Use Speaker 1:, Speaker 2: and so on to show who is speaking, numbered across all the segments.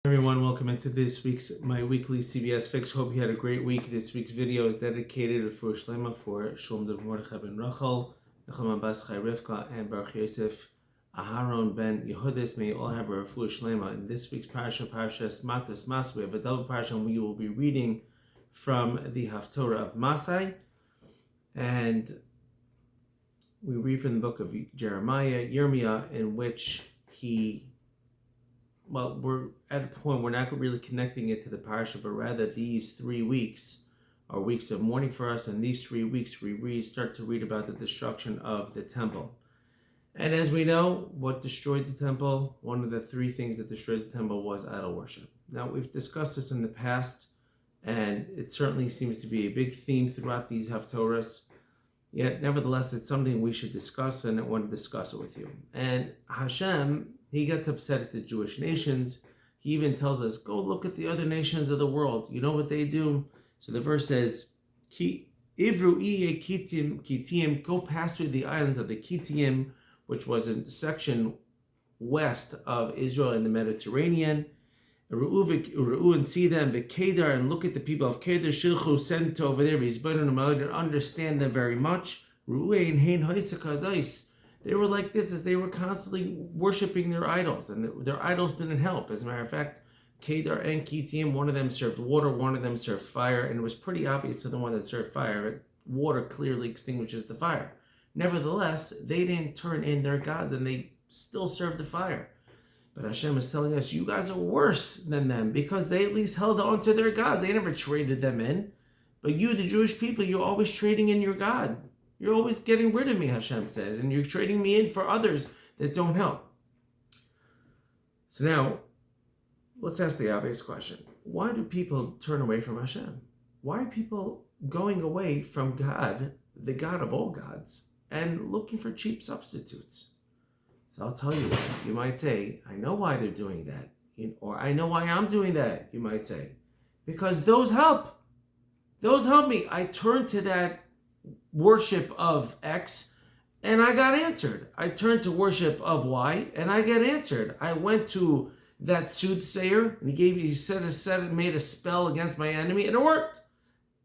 Speaker 1: Everyone, welcome into this week's my weekly CBS Fix. Hope you had a great week. This week's video is dedicated for Shlema for Shlom Dev Mordechai ben Rachel, Nechama Bas Chai Rivka, and Baruch Yosef Aharon ben Yehudis. May you all have a refuah Shlema. In this week's parasha, Parashas Haftaras Masai, we have a double parasha, and we will be reading from the Haftaras Masai, and we read from the book of Yirmiyah, in which we're at a point we're not really connecting it to the parasha, but rather these 3 weeks are weeks of mourning for us, and these 3 weeks we start to read about the destruction of the temple. And as we know, what destroyed the temple, one of the 3 things that destroyed the temple was idol worship. Now, we've discussed this in the past, and it certainly seems to be a big theme throughout these Haftaras. Yet, nevertheless, it's something we should discuss, and I want to discuss it with you. And Hashem, he gets upset at the Jewish nations. He even tells us, go look at the other nations of the world. You know what they do? So the verse says, Ivru iye Kitim, go pass through the islands of the Kitim, which was a section west of Israel in the Mediterranean. Ru'u and see them, Kedar, and look at the people of Kedar, Shilchu, sent to over there, and understand them very much. Ru'u and Hein Hoisakazais. They were like this, as they were constantly worshiping their idols, and their idols didn't help. As a matter of fact, Kedar and Kitim, one of them served water, one of them served fire, and it was pretty obvious to the one that served fire. Water clearly extinguishes the fire. Nevertheless, they didn't turn in their gods, and they still served the fire. But Hashem is telling us, you guys are worse than them, because they at least held on to their gods. They never traded them in. But you, the Jewish people, you're always trading in your God. You're always getting rid of me, Hashem says, and you're trading me in for others that don't help. So now, let's ask the obvious question. Why do people turn away from Hashem? Why are people going away from God, the God of all gods, and looking for cheap substitutes? So I'll tell you why. You might say, I know why they're doing that. Or I know why I'm doing that, you might say. Because those help. Those help me. I turned to that worship of X, and I got answered. I turned to worship of Y, and I get answered. I went to that soothsayer, and he made a spell against my enemy, and it worked.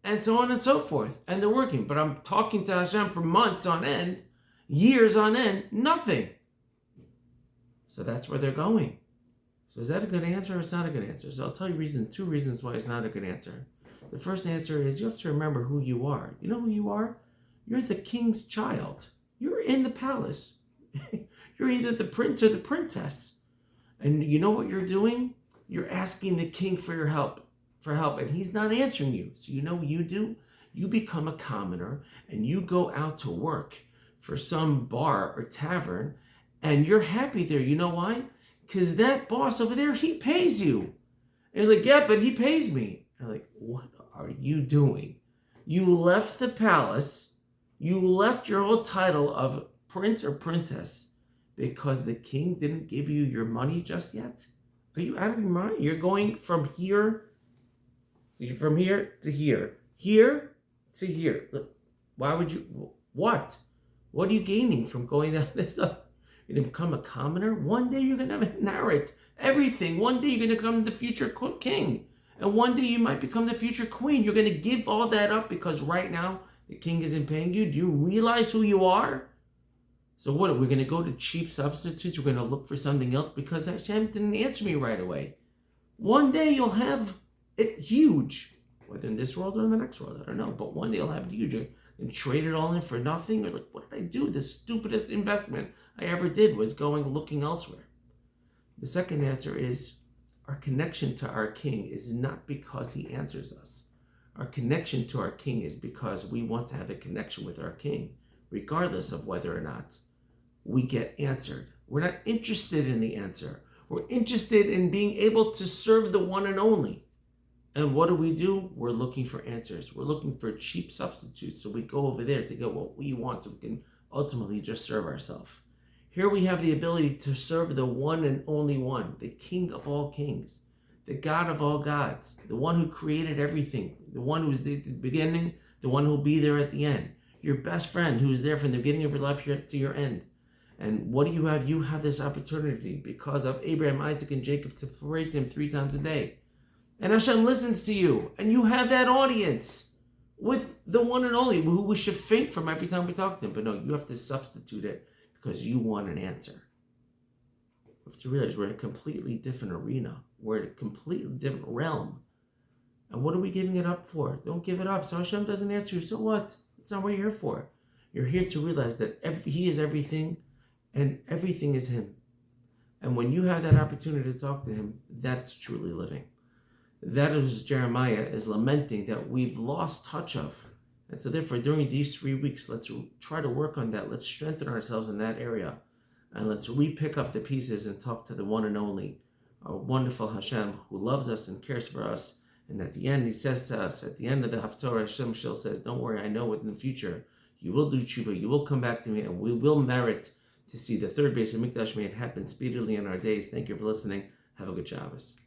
Speaker 1: And so on and so forth. And they're working. But I'm talking to Hashem for months on end, years on end, nothing. So that's where they're going. So is that a good answer or it's not a good answer? So I'll tell you 2 reasons why it's not a good answer. The first answer is you have to remember who you are. You know who you are? You're the king's child. You're in the palace. You're either the prince or the princess. And you know what you're doing? You're asking the king for help, and he's not answering you. So you know what you do? You become a commoner, and you go out to work for some bar or tavern, and you're happy there. You know why? Because that boss over there, he pays you. And you're like, yeah, but he pays me. And I'm like, what are you doing? You left the palace. You left your whole title of prince or princess because the king didn't give you your money just yet? Are you out of your mind? You're going from here to here. Here to here. Look, why would you? What? What are you gaining from going down this up? You're going to become a commoner? One day you're going to inherit everything. One day you're going to become the future king. And one day you might become the future queen. You're going to give all that up because right now the king isn't paying you. Do you realize who you are? So what, we're going to go to cheap substitutes? We're going to look for something else because Hashem didn't answer me right away. One day you'll have it huge, whether in this world or in the next world, I don't know. But one day you'll have it huge and trade it all in for nothing. Or like, what did I do? The stupidest investment I ever did was looking elsewhere. The second answer is our connection to our king is not because he answers us. Our connection to our king is because we want to have a connection with our king, regardless of whether or not we get answered. We're not interested in the answer. We're interested in being able to serve the one and only. And what do? We're looking for answers. We're looking for cheap substitutes. So we go over there to get what we want so we can ultimately just serve ourselves. Here we have the ability to serve the one and only one, the King of all kings, the God of all gods, the one who created everything, the one who's at the beginning, the one who'll be there at the end, your best friend who's there from the beginning of your life to your end. And what do you have? You have this opportunity because of Abraham, Isaac, and Jacob to pray to him 3 times a day. And Hashem listens to you. And you have that audience with the one and only who we should faint from every time we talk to him. But no, you have to substitute it because you want an answer. You have to realize we're in a completely different arena. We're in a completely different realm. And what are we giving it up for? Don't give it up. So Hashem doesn't answer you. So what? That's not what you're here for. You're here to realize that He is everything and everything is Him. And when you have that opportunity to talk to Him, that's truly living. That is Jeremiah is lamenting that we've lost touch of. And so therefore, during these 3 weeks, let's try to work on that. Let's strengthen ourselves in that area. And let's re-pick up the pieces and talk to the one and only, our wonderful Hashem, who loves us and cares for us. And at the end, He says to us, at the end of the Haftarah, Hashem still says, don't worry, I know in the future, you will do tshuva, you will come back to me, and we will merit to see the third base of Mikdash may it happen speedily in our days. Thank you for listening. Have a good Shabbos.